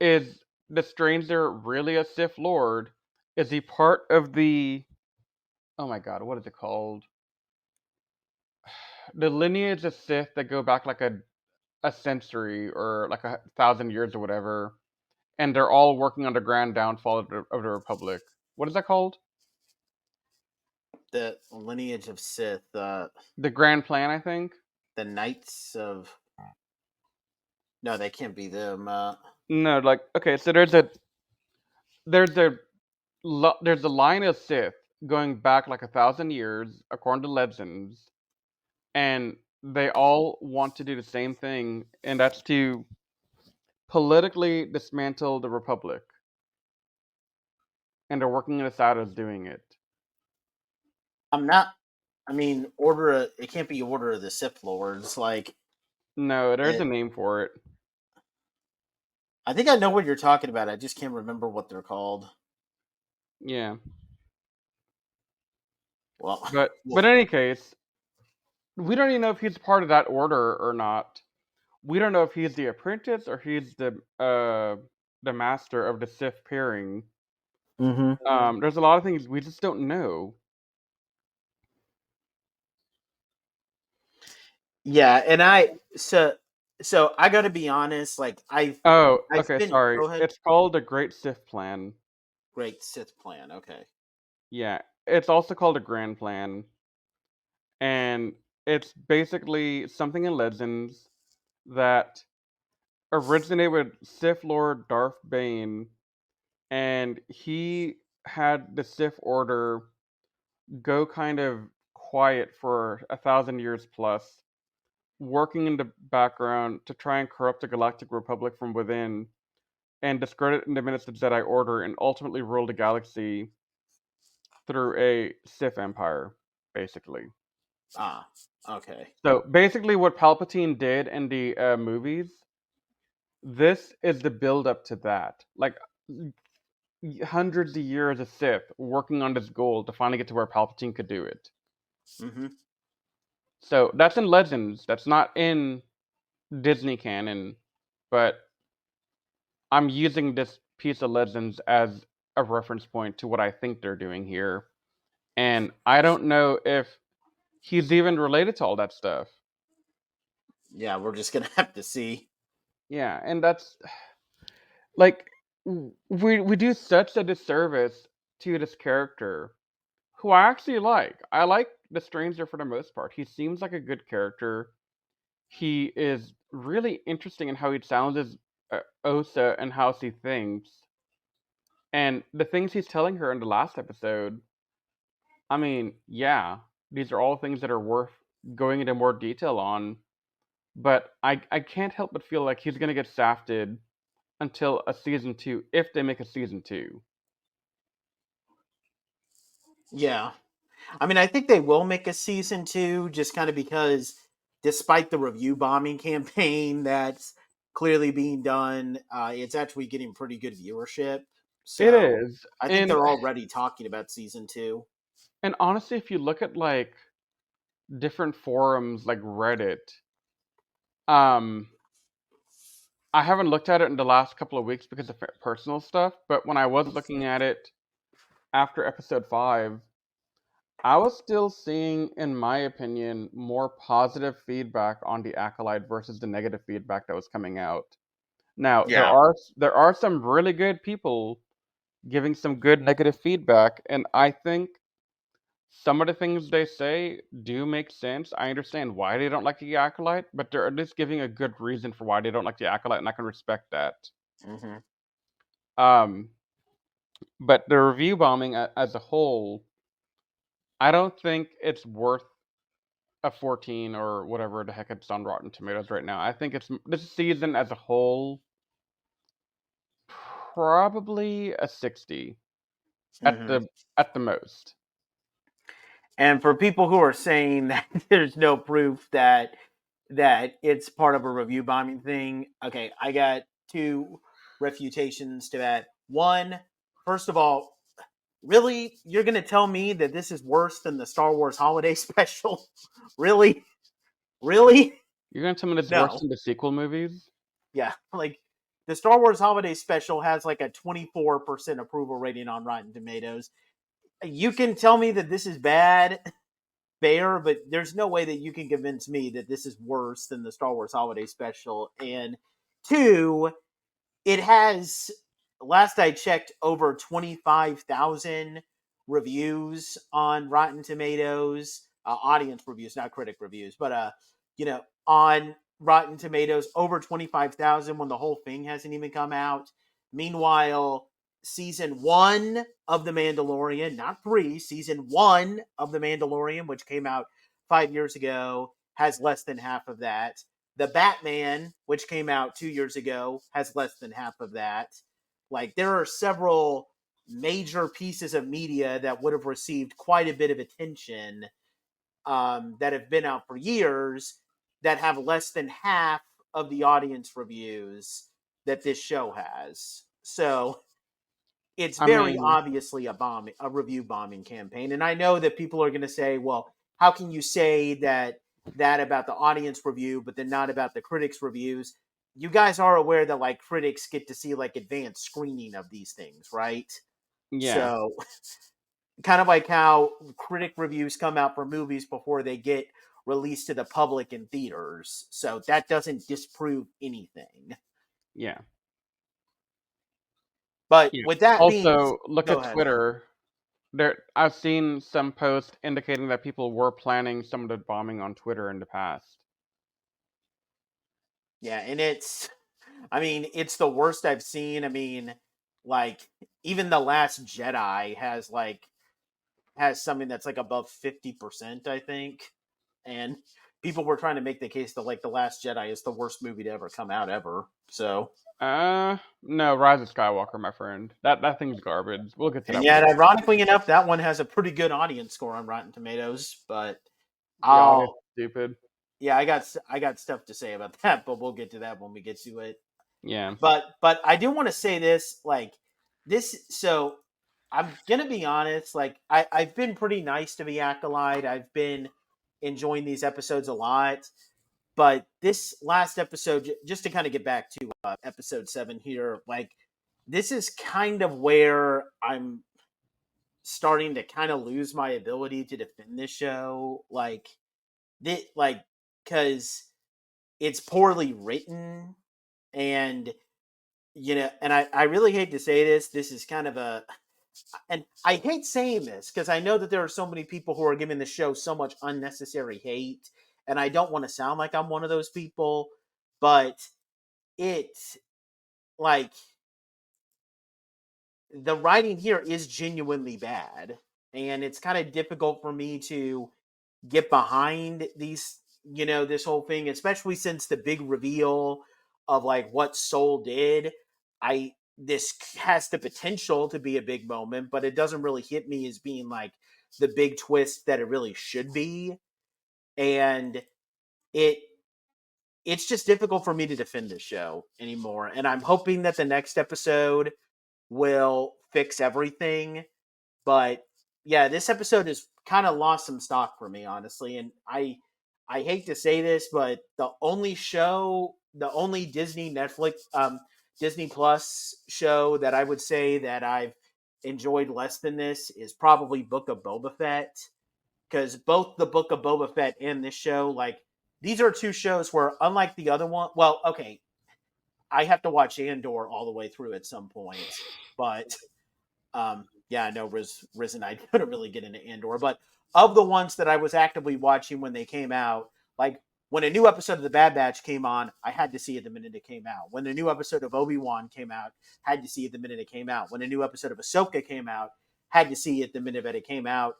is the stranger really a Sith Lord? Is he part of the, oh my god, what is it called? The lineage of Sith that go back like a century or like 1,000 years or whatever, and they're all working on the grand downfall of the Republic. What is that called? The lineage of Sith, The Grand Plan, I think. the Knights of. No, they can't be them. No, like okay, so there's a there's a line of Sith going back like 1,000 years, according to legends, and they all want to do the same thing, and that's to politically dismantle the Republic, and they're working in the shadows doing it. I'm not. I mean, Order. It can't be Order of the Sith Lords. Like, No, there's a it, name for it. I think I know what you're talking about. I just can't remember what they're called. Yeah, Well, but in any case, we don't even know if he's part of that order or not. We don't know if he's the apprentice or he's the master of the Sith pairing. mm-hmm. There's a lot of things we just don't know. Yeah, and so I got to be honest. Like, Oh, I've okay, been. sorry. Go ahead. It's called the Great Sith Plan. Great Sith plan. Okay. Yeah, it's also called a Grand Plan, and it's basically something in Legends that originated with Sith Lord Darth Bane, and he had the Sith Order go kind of quiet for 1,000 years plus, working in the background to try and corrupt the Galactic Republic from within, and discredit and diminish the Jedi Order, and ultimately rule the galaxy through a Sith Empire, basically. Ah. Okay. So basically, what Palpatine did in the movies, this is the build up to that. Like hundreds of years of Sith working on this goal to finally get to where Palpatine could do it. Mm-hmm. So that's in Legends. That's not in Disney canon, but I'm using this piece of Legends as a reference point to what I think they're doing here. And I don't know if he's even related to all that stuff. Yeah, we're just gonna have to see. Yeah, and that's like we do such a disservice to this character who I actually like. I like the stranger for the most part. He seems like a good character. He is really interesting in how he sounds as Osa and how she thinks. And the things he's telling her in the last episode, I mean, yeah, these are all things that are worth going into more detail on. But I can't help but feel like he's gonna get shafted until a season 2, if they make a season 2. Yeah. I mean, I think they will make a season 2 just kind of because despite the review bombing campaign that's clearly being done, it's actually getting pretty good viewership. It So is. I think they're already talking about season 2. And honestly, if you look at like different forums like Reddit, um I haven't looked at it in the last couple of weeks because of personal stuff, but when I was looking at it after episode 5, I was still seeing, in my opinion, more positive feedback on the Acolyte versus the negative feedback that was coming out. Now, Yeah. there are some really good people giving some good negative feedback, and I think some of the things they say do make sense. I understand why they don't like the Acolyte, but they're at least giving a good reason for why they don't like the Acolyte, and I can respect that. Hmm. Um, but the review bombing as a whole, I don't think it's worth a 14 or whatever the heck it's on Rotten Tomatoes right now. I think it's this season as a whole probably a 60 at Hmm. the most. And for people who are saying that there's no proof that it's part of a review bombing thing, okay, I got two refutations to that. One, first of all, really, you're gonna tell me that this is worse than the Star Wars Holiday Special? Really, really? You're gonna tell me it's worse No. than the sequel movies? Yeah, like the Star Wars Holiday Special has like a 24% approval rating on Rotten Tomatoes. You can tell me that this is bad, fair, but there's no way that you can convince me that this is worse than the Star Wars Holiday Special. And two, it has, last I checked, over 25,000 reviews on Rotten Tomatoes, audience reviews, not critic reviews, but on Rotten Tomatoes, over 25,000 when the whole thing hasn't even come out. Meanwhile, season 1 of The Mandalorian, not 3, season 1 of The Mandalorian, which came out 5 years ago, has less than half of that. The Batman, which came out 2 years ago, has less than half of that. Like, there are several major pieces of media that would have received quite a bit of attention, that have been out for years, that have less than half of the audience reviews that this show has. So it's I very mean, obviously a review bombing campaign. And I know that people are going to say, well, how can you say that about the audience review, but then not about the critics reviews? You guys are aware that like critics get to see like advanced screening of these things, right? yeah, So kind of like how critic reviews come out for movies before they get released to the public in theaters. So that doesn't disprove anything. yeah, But yeah. with that being, Also, look go at ahead. Twitter. There, I've seen some posts indicating that people were planning some of the bombing on Twitter in the past. Yeah, and I mean, it's the worst I've seen. I mean, like even the Last Jedi has something that's like above 50%, I think. And people were trying to make the case that like the Last Jedi is the worst movie to ever come out ever. So, No, Rise of Skywalker, my friend. That thing's garbage. We'll get to and that yet, later. ironically enough, that one has a pretty good audience score on Rotten Tomatoes. But The audio's I'll stupid. yeah, I got stuff to say about that, but we'll get to that when we get to it. Yeah. But I do want to say this, like this. So I'm gonna be honest. Like I've been pretty nice to the Acolyte. I've been enjoying these episodes a lot. But this last episode, just to kind of get back to episode 7 here, like this is kind of where I'm starting to kind of lose my ability to defend this show. Like, because it's poorly written, and and I really hate to say this. This is kind of and I hate saying this because I know that there are so many people who are giving the show so much unnecessary hate, and I don't want to sound like I'm one of those people, but it's like the writing here is genuinely bad, and it's kind of difficult for me to get behind this whole thing, especially since the big reveal of like what Soul did. I This has the potential to be a big moment, but it doesn't really hit me as being like the big twist that it really should be. And it it's just difficult for me to defend this show anymore. And I'm hoping that the next episode will fix everything. But yeah, this episode has kind of lost some stock for me, honestly. And I hate to say this, but the only Disney Plus show that I would say that I've enjoyed less than this is probably Book of Boba Fett. Because both the Book of Boba Fett and this show, like, these are two shows where, unlike the other one, well, okay, I have to watch Andor all the way through at some point, but yeah, I know Riz and I couldn't really get into Andor, but of the ones that I was actively watching when they came out, like when a new episode of The Bad Batch came on, I had to see it the minute it came out. When a new episode of Obi-Wan came out, had to see it the minute it came out. When a new episode of Ahsoka came out, had to see it the minute that it came out.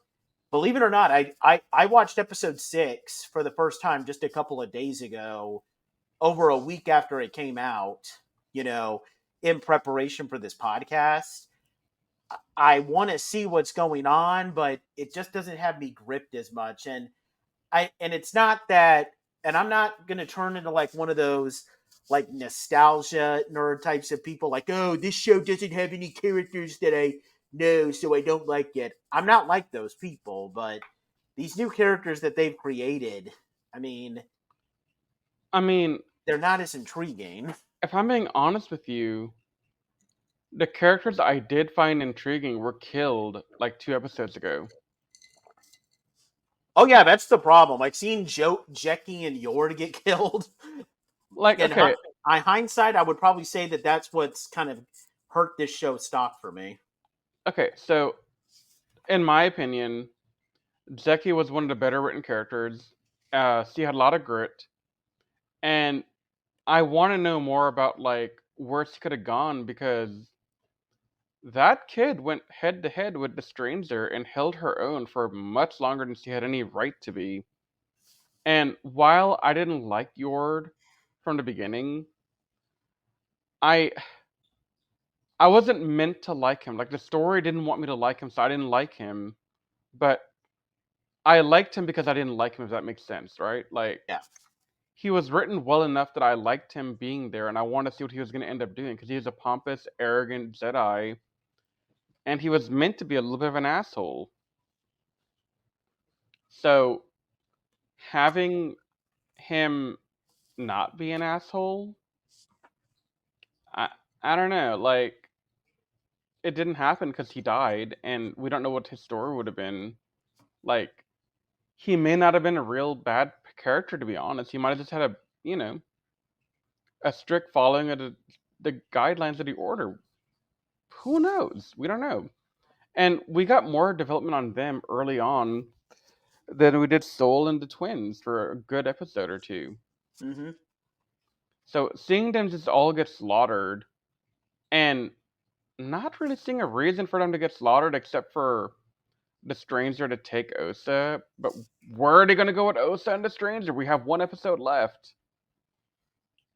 Believe it or not, I watched episode 6 for the first time just a couple of days ago, over a week after it came out, you know, in preparation for this podcast. I want to see what's going on, but it just doesn't have me gripped as much. And it's not that, and I'm not going to turn into like one of those like nostalgia nerd types of people like, oh, this show doesn't have any characters that I know, so I don't like it. I'm not like those people, but these new characters that they've created, I mean, I mean, they're not as intriguing. if I'm being honest with you, the characters I did find intriguing were killed like 2 episodes ago. Oh yeah, that's the problem. Like seeing Jackie, and Yor to get killed. Like, In okay, hindsight, I would probably say that that's what's kind of hurt this show stock for me. okay, so in my opinion, Zeki was one of the better written characters. She had a lot of grit, and I want to know more about like where she could have gone because that kid went head to head with the stranger and held her own for much longer than she had any right to be. And while I didn't like Yord from the beginning, I I wasn't meant to like him. Like the story didn't want me to like him, so I didn't like him. But I liked him because I didn't like him, if that makes sense, right? Like Yeah. he was written well enough that I liked him being there, and I wanted to see what he was going to end up doing because he was a pompous, arrogant Jedi, and he was meant to be a little bit of an asshole. So having him not be an asshole, I I don't know. Like it didn't happen because he died, and we don't know what his story would have been. Like he may not have been a real bad character, to be honest. He might have just had a strict following of the guidelines of the order. Who knows? We don't know. And we got more development on them early on than we did Soul and the twins for a good episode or two. Mm-hmm. So seeing them just all get slaughtered and not really seeing a reason for them to get slaughtered except for the stranger to take Osa. But where are they going to go with Osa and the stranger? We have one episode left.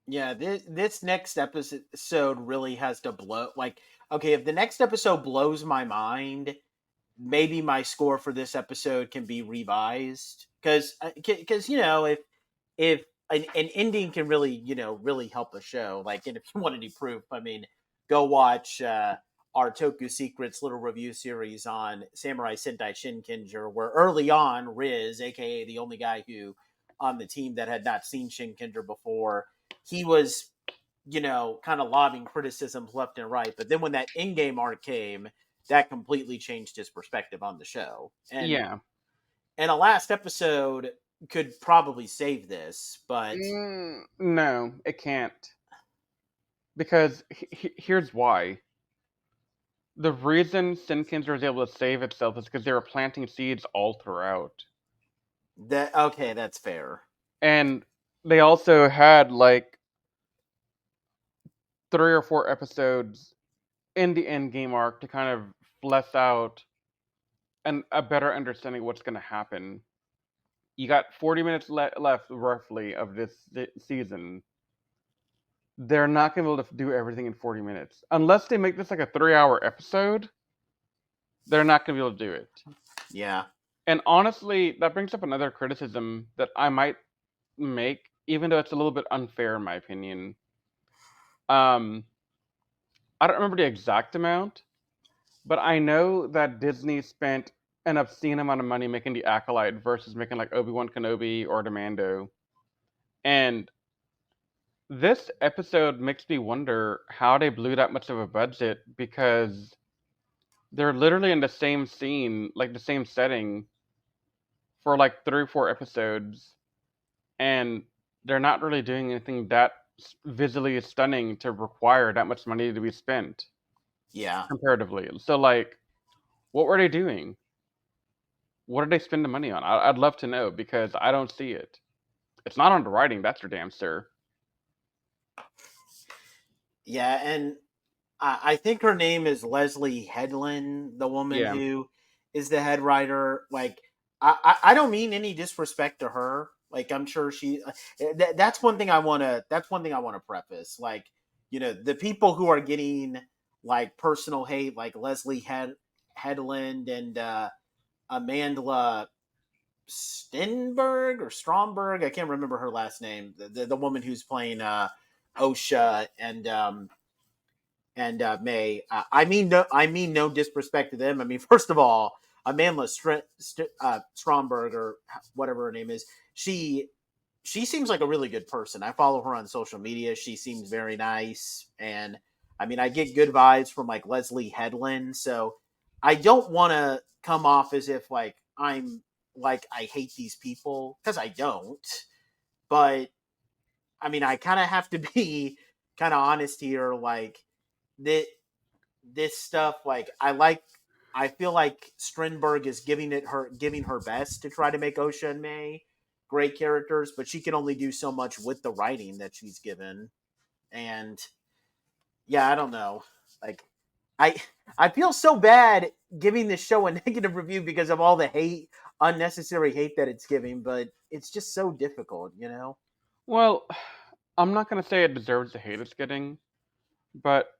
Yeah, this next episode really has to blow. Like, okay, if the next episode blows my mind, maybe my score for this episode can be revised. Because if an ending can really really help a show. Like, and if you want any proof, I mean, go watch our Toku Secrets little review series on Samurai Sentai Shinkenger, where early on Riz, aka the only guy who on the team that had not seen Shinkenger before, he was kind of lobbing criticisms left and right. But then when that in-game arc came, that completely changed his perspective on the show. And Yeah. in a last episode, could probably save this, but No, it can't. Because here's why. The reason Sinkins was able to save itself is because they were planting seeds all throughout. that okay, that's fair. And they also had like 3 or 4 episodes in the end game arc to kind of flesh out a better understanding of what's going to happen. You got 40 minutes left, roughly, of this season. They're not going to be able to do everything in 40 minutes. Unless they make this like a 3-hour episode, they're not going to be able to do it. Yeah. And honestly, that brings up another criticism that I might make, even though it's a little bit unfair in my opinion. I don't remember the exact amount, but I know that Disney spent an obscene amount of money making the Acolyte versus making like Obi-Wan Kenobi or the Mando. And this episode makes me wonder how they blew that much of a budget, because they're literally in the same scene, like the same setting, for like 3 or 4 episodes, and they're not really doing anything that visually stunning to require that much money to be spent Yeah. comparatively. So, like, what were they doing? What did they spend the money on? I'd love to know, because I don't see it. It's not on the writing, that's for damn sure. Yeah, and I think her name is Leslie Headland, the woman Yeah. who is the head writer. Like, I don't mean any disrespect to her. Like, I'm sure that's one thing I want to. That's one thing I want to preface. Like, the people who are getting like personal hate, like Headland and Amanda Stenberg or Stromberg. I can't remember her last name. The woman who's playing OSHA and May. I mean no disrespect to them. I mean, first of all, Amanda Stromberg or whatever her name is, she seems like a really good person. I follow her on social media. She seems very nice, and I mean, I get good vibes from like Leslie Headland. So I don't want to come off as if like I'm like I hate these people, because I don't. But I mean, I kind of have to be kind of honest here. Like that this stuff, like I feel like Strindberg is giving her best to try to make Osha and May great characters, but she can only do so much with the writing that she's given. And yeah, I don't know. Like I I feel so bad giving this show a negative review because of all the hate, unnecessary hate that it's giving, but it's just so difficult. Well, I'm not gonna say it deserves the hate it's getting, but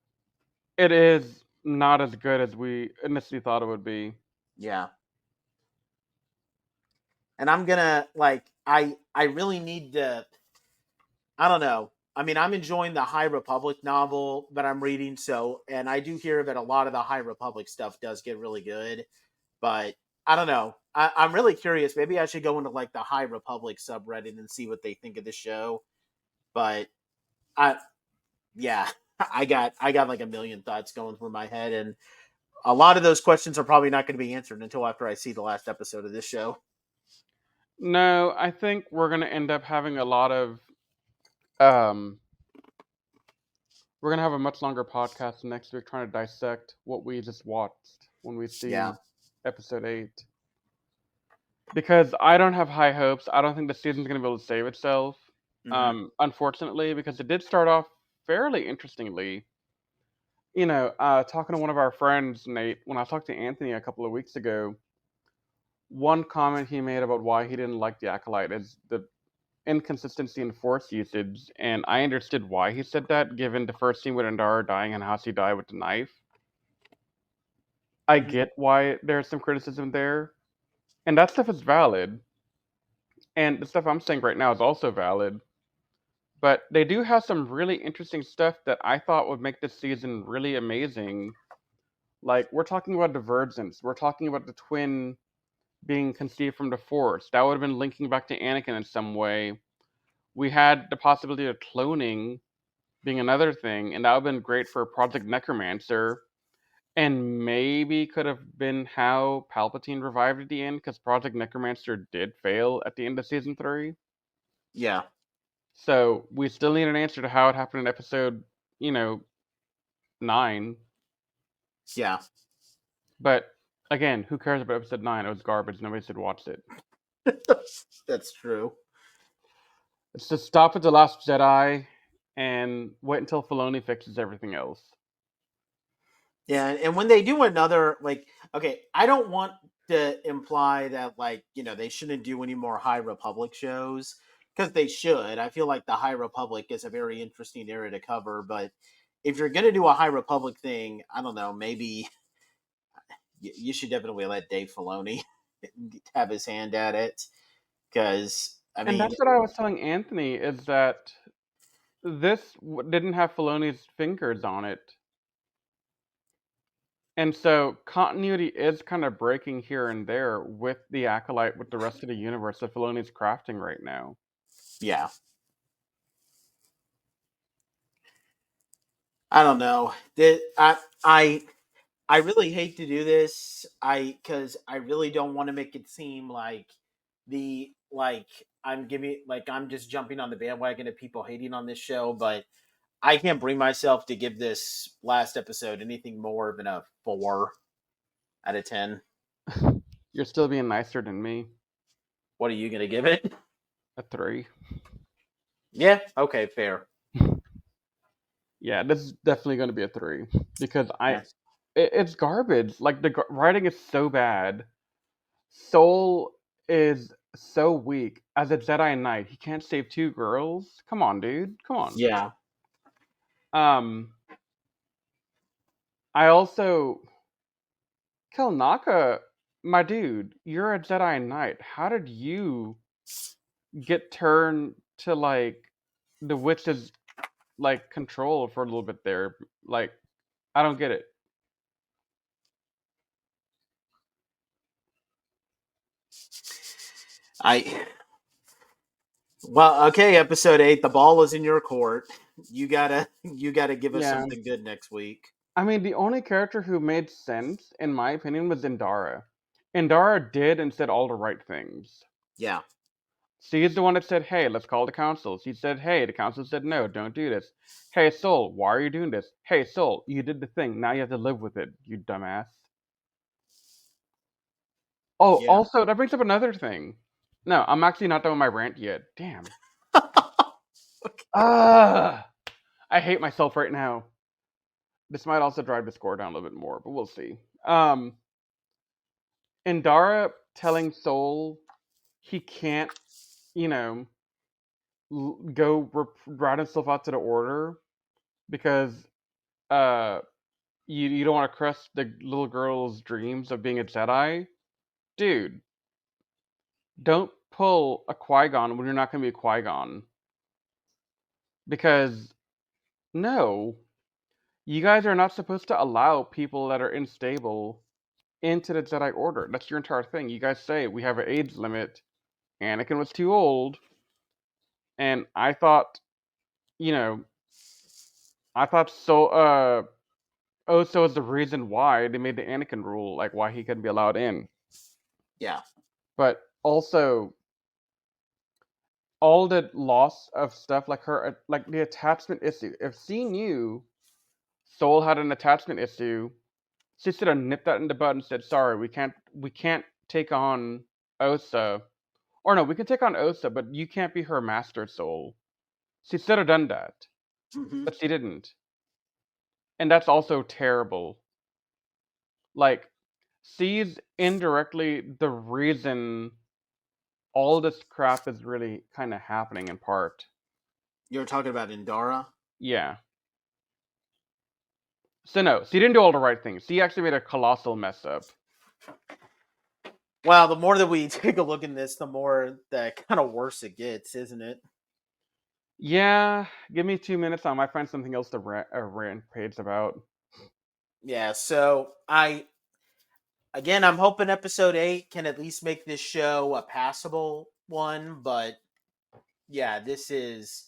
it is not as good as we initially thought it would be. Yeah. And I'm gonna like I really need to. I don't know. I mean, I'm enjoying the High Republic novel that I'm reading, and I do hear that a lot of the High Republic stuff does get really good, but I don't know. I'm really curious. Maybe I should go into like the High Republic subreddit and see what they think of the show. But I, yeah, I got like a million thoughts going through my head, and a lot of those questions are probably not going to be answered until after I see the last episode of this show. No, I think we're gonna end up having a lot of um we're gonna have a much longer podcast next week trying to dissect what we just watched when we Yeah. see episode 8. Because I don't have high hopes. I don't think the season's gonna be able to save itself. Mm-hmm. Unfortunately, because it did start off fairly interestingly. Talking to one of our friends, Nate, when I talked to Anthony a couple of weeks ago, one comment he made about why he didn't like the Acolyte is the inconsistency in force usage, and I understood why he said that, given the first scene with Andara dying and how she died with the knife. I Mm-hmm. get why there's some criticism there, and that stuff is valid, and the stuff I'm saying right now is also valid. But they do have some really interesting stuff that I thought would make this season really amazing. Like, we're talking about divergence. We're talking about the twin being conceived from the Force. That would have been linking back to Anakin in some way. We had the possibility of cloning being another thing, and that would have been great for Project Necromancer. And maybe could have been how Palpatine revived at the end, because Project Necromancer did fail at the end of season 3. Yeah. So we still need an answer to how it happened in episode, 9. Yeah. But again, who cares about episode 9? It was garbage. Nobody should watch it. That's true. Let's just stop at The Last Jedi and wait until Filoni fixes everything else. Yeah, and when they do another, like, okay, I don't want to imply that, like, they shouldn't do any more High Republic shows, because they should. I feel like the High Republic is a very interesting era to cover, but if you're going to do a High Republic thing, I don't know, maybe you should definitely let Dave Filoni have his hand at it, because, I And mean, that's what I was telling Anthony, is that this didn't have Filoni's fingers on it. And so continuity is kind of breaking here and there with the Acolyte, with the rest of the universe that Filoni's crafting right now. yeah. I don't know. I really hate to do this. Because I really don't want to make it seem like I'm just jumping on the bandwagon of people hating on this show, but I can't bring myself to give this last episode anything more than a 4 out of 10. You're still being nicer than me. What are you gonna give it? A 3. Yeah. Okay. Fair. Yeah, this is definitely going to be a 3 because Yes. it's garbage. Like the writing is so bad. Soul is so weak as a Jedi Knight. He can't save 2 girls. Come on, dude. Come on. Yeah. Um, I also Kelnaka, my dude. You're a Jedi Knight. How did you get turned to like the witch's like control for a little bit there? Like, I don't get it. I. Well, okay. Episode 8. The ball is in your court. You gotta give us Yeah. something good next week. I mean, the only character who made sense, in my opinion, was Indara. Indara did and said all the right things. Yeah. She's the one that said, hey, let's call the council. She said, hey, the council said, no, don't do this. Hey, Soul, why are you doing this? Hey, Soul, you did the thing. Now you have to live with it, you dumbass. Oh, Yeah. also, that brings up another thing. No, I'm actually not done with my rant yet. Damn. Ah, I hate myself right now. This might also drive the score down a little bit more, but we'll see. Indara telling Soul he can't, you know, go route himself out to the Order because uh you don't want to crush the little girl's dreams of being a Jedi. Dude, don't pull a Qui-Gon when you're not going to be a Qui-Gon. Because no, you guys are not supposed to allow people that are unstable into the Jedi Order. That's your entire thing. You guys say we have an age limit. Anakin was too old, and I thought, you know, I thought so. Oso is the reason why they made the Anakin rule, like why he couldn't be allowed in. Yeah. But also, all the loss of stuff, like her, like the attachment issue. If she knew Soul had an attachment issue, she should have nipped that in the bud and said, "Sorry, we can't take on Osa, or no, we can take on Osa, but you can't be her master Soul." She should have done that, Hmm. but she didn't, and that's also terrible. Like, she's indirectly the reason all this crap is really kind of happening in part. You're talking about Indara? Yeah. So no, she didn't do all the right things. She actually made a colossal mess up. Well, the more that we take a look in this, the more that kind of worse it gets, isn't it? Yeah, give me 2 minutes. I might find something else to rant page about. Yeah, so I'm hoping episode 8 can at least make this show a passable one, but yeah, this is,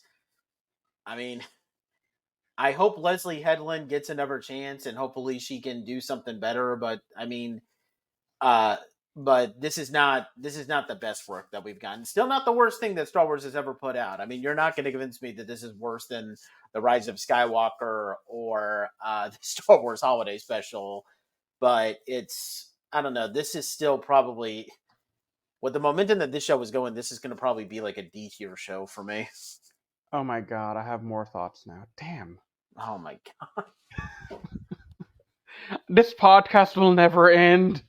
I mean, I hope Leslie Headland gets another chance, and hopefully she can do something better. But I mean, uh, but this is not the best work that we've gotten. Still not the worst thing that Star Wars has ever put out. I mean, you're not going to convince me that this is worse than the Rise of Skywalker or the Star Wars Holiday Special. But I don't know. This is still probably with the momentum that this show is going. This is going to probably be like a D tier show for me. Oh my god, I have more thoughts now. Damn. Oh my god. This podcast will never end.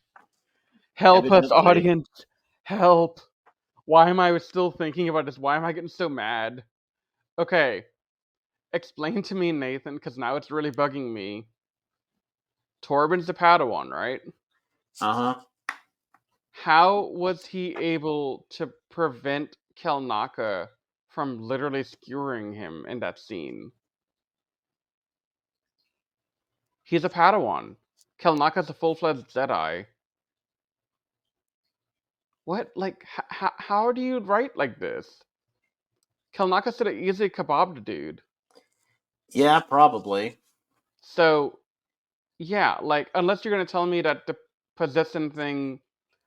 Help us, Evidently. audience. Help. Why am I still thinking about this? Why am I getting so mad? Okay. Explain to me, Nathan, because now it's really bugging me. Torben's the Padawan, right? Uh-huh. How was he able to prevent Kelnaka from literally skewering him in that scene? He's a Padawan. Kelnaka's a full-fledged Jedi. What? Like, how do you write like this? Kelnaka should have easily kebabbed the dude. Yeah, probably. So, yeah, like, unless you're going to tell me that the possession thing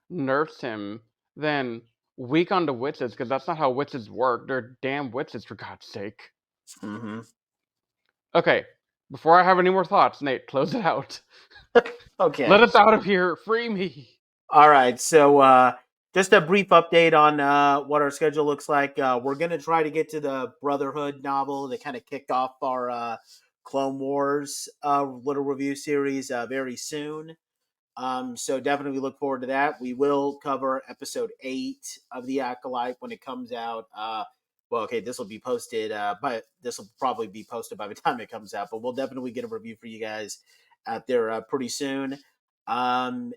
nerfs him, then weak on the witches, because that's not how witches work. They're damn witches, for God's sake. Mm-hmm. Okay, before I have any more thoughts, Nate, close it out. Okay. Let us out of here. Free me. All right. So just a brief update on what our schedule looks like. We're going to try to get to the Brotherhood novel to kind of kick off our Clone Wars little review series very soon. So definitely look forward to that. We will cover episode 8 of The Acolyte when it comes out. Well, okay, this will be posted, but this will probably be posted by the time it comes out. But we'll definitely get a review for you guys out there pretty soon. And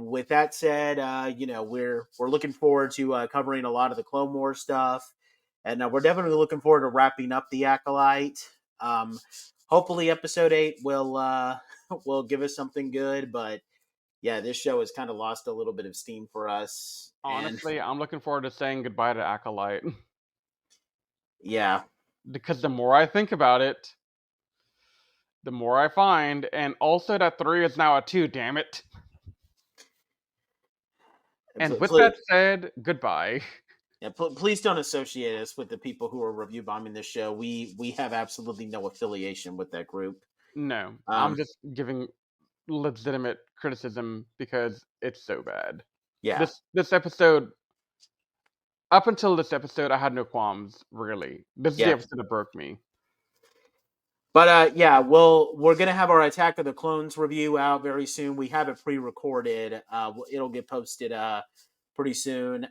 with that said, we're looking forward to covering a lot of the Clone Wars stuff, and we're definitely looking forward to wrapping up The Acolyte. Hopefully, episode 8 will will give us something good, but yeah, this show has kind of lost a little bit of steam for us. Honestly, I'm looking forward to saying goodbye to Acolyte. Yeah. Because the more I think about it, the more I find, and also that 3 is now a 2, damn it. And with that said, goodbye. Yeah, please don't associate us with the people who are review bombing this show. We have absolutely no affiliation with that group. No, I'm just giving legitimate criticism because it's so bad. Yeah. This episode, up until this episode, I had no qualms, really. This is the episode that broke me. But yeah, we're gonna have our Attack of the Clones review out very soon. We have it pre-recorded. It'll get posted pretty soon.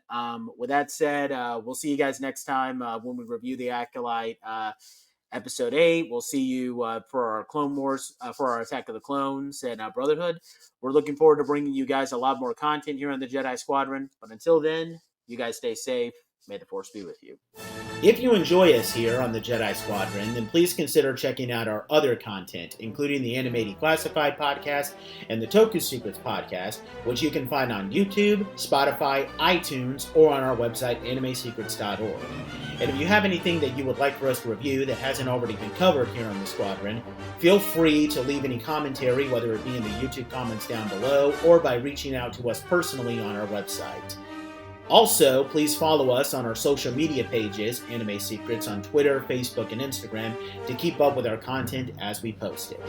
With that said, we'll see you guys next time when we review the Acolyte episode 8. We'll see you for our Clone Wars, for our Attack of the Clones and Brotherhood. We're looking forward to bringing you guys a lot more content here on the Jedi Squadron. But until then, you guys stay safe. May the Force be with you. If you enjoy us here on the Jedi Squadron, then please consider checking out our other content, including the Animated Classified podcast and the Toku Secrets podcast, which you can find on YouTube, Spotify, iTunes, or on our website, animesecrets.org. And if you have anything that you would like for us to review that hasn't already been covered here on the Squadron, feel free to leave any commentary, whether it be in the YouTube comments down below or by reaching out to us personally on our website. Also, please follow us on our social media pages, Anime Secrets, on Twitter, Facebook, and Instagram to keep up with our content as we post it.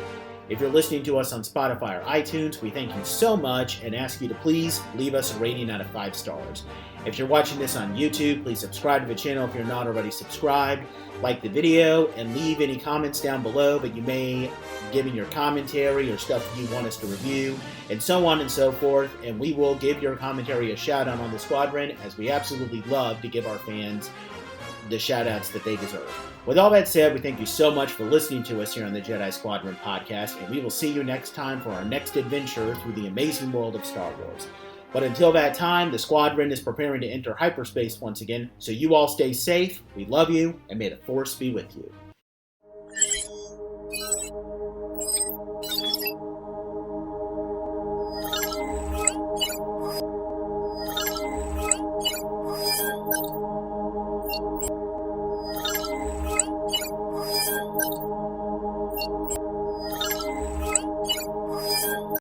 If you're listening to us on Spotify or iTunes, we thank you so much and ask you to please leave us a rating out of 5 stars. If you're watching this on YouTube, please subscribe to the channel if you're not already subscribed, like the video, and leave any comments down below that you may give in your commentary or stuff you want us to review, and so on and so forth, and we will give your commentary a shout out on the Squadron, as we absolutely love to give our fans the shout outs that they deserve. With all that said, we thank you so much for listening to us here on the Jedi Squadron podcast, and we will see you next time for our next adventure through the amazing world of Star Wars. But until that time, the Squadron is preparing to enter hyperspace once again, so you all stay safe, we love you, and may the Force be with you.